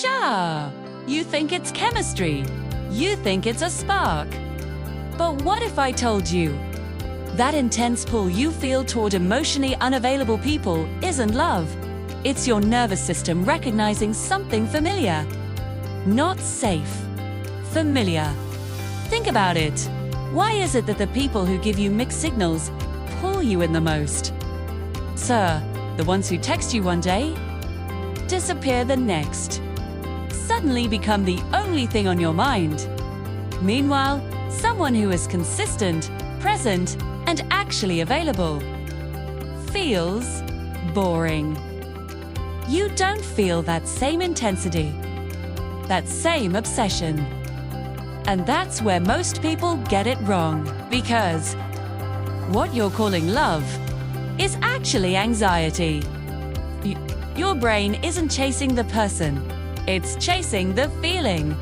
Sure, you think it's chemistry. You think it's a spark. But what if I told you that intense pull you feel toward emotionally unavailable people isn't love? It's your nervous system recognizing something familiar. Not safe. Familiar. Think about it. Why is it that the people who give you mixed signals pull you in the most? Sir, the ones who text you one day, disappear the next. Suddenly become the only thing on your mind. Meanwhile, someone who is consistent, present, and actually available feels boring. You don't feel that same intensity, that same obsession. And that's where most people get it wrong, because what you're calling love is actually anxiety. Your brain isn't chasing the person, it's chasing the feeling.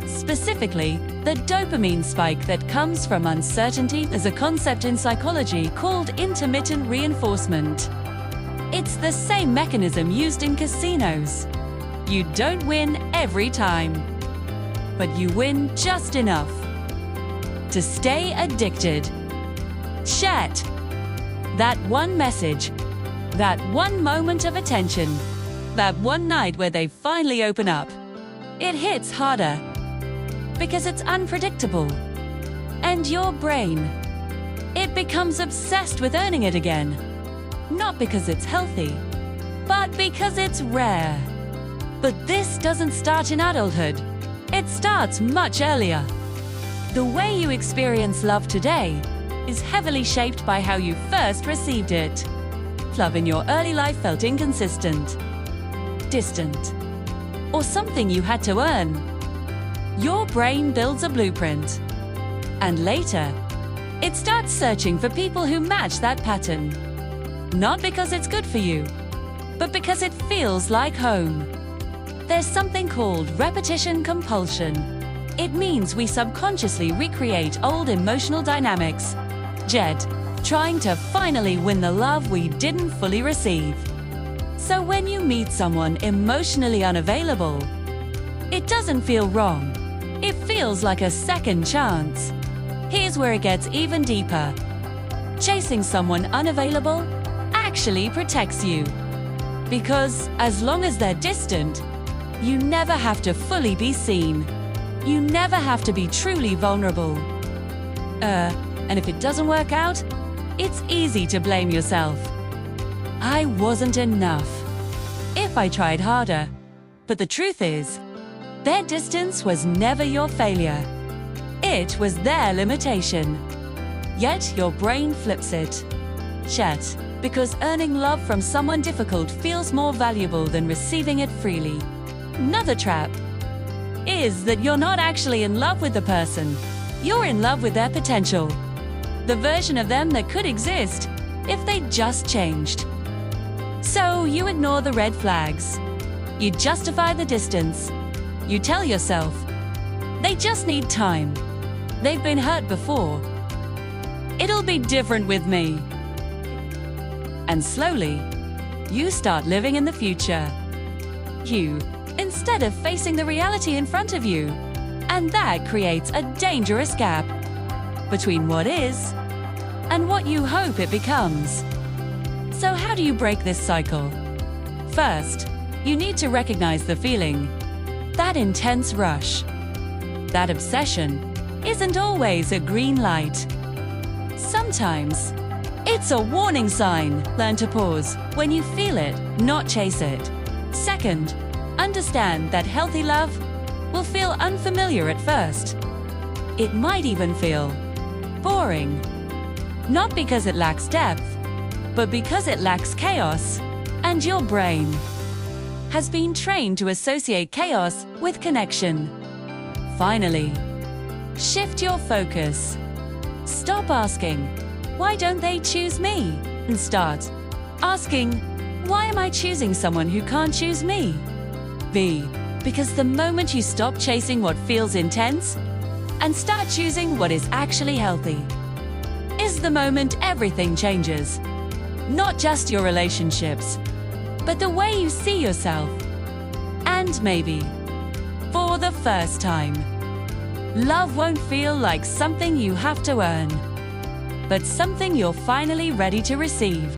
Specifically, the dopamine spike that comes from uncertainty is a concept in psychology called intermittent reinforcement. It's the same mechanism used in casinos. You don't win every time, but you win just enough to stay addicted. Chat. That one message, that one moment of attention, that one night where they finally open up. It hits harder because it's unpredictable. And your brain, it becomes obsessed with earning it again. Not because it's healthy, but because it's rare. But this doesn't start in adulthood. It starts much earlier. The way you experience love today is heavily shaped by how you first received it. Love in your early life felt inconsistent, distant, or something you had to earn. Your brain builds a blueprint, and later, it starts searching for people who match that pattern. Not because it's good for you, but because it feels like home. There's something called repetition compulsion. It means we subconsciously recreate old emotional dynamics. Jed, trying to finally win the love we didn't fully receive. So when you meet someone emotionally unavailable, it doesn't feel wrong. It feels like a second chance. Here's where it gets even deeper. Chasing someone unavailable actually protects you. Because as long as they're distant, you never have to fully be seen. You never have to be truly vulnerable. And if it doesn't work out, it's easy to blame yourself. I wasn't enough. If I tried harder. But the truth is, their distance was never your failure. It was their limitation. Yet your brain flips it. Chat, because earning love from someone difficult feels more valuable than receiving it freely. Another trap is that you're not actually in love with the person. You're in love with their potential. The version of them that could exist if they just changed. So you ignore the red flags. You justify the distance. You tell yourself, they just need time. They've been hurt before. It'll be different with me. And slowly, you start living in the future. Instead of facing the reality in front of you. And that creates a dangerous gap between what is and what you hope it becomes. So how do you break this cycle? First, you need to recognize the feeling. That intense rush, that obsession, isn't always a green light. Sometimes, it's a warning sign. Learn to pause when you feel it, not chase it. Second, understand that healthy love will feel unfamiliar at first. It might even feel boring. Not because it lacks depth, but because it lacks chaos. And your brain has been trained to associate chaos with connection. Finally, shift your focus. Stop asking, why don't they choose me? And start asking, why am I choosing someone who can't choose me? Because the moment you stop chasing what feels intense and start choosing what is actually healthy, is the moment everything changes. Not just your relationships, but the way you see yourself and And maybe, for the first time, love won't feel like something you have to earn, but something you're finally ready to receive.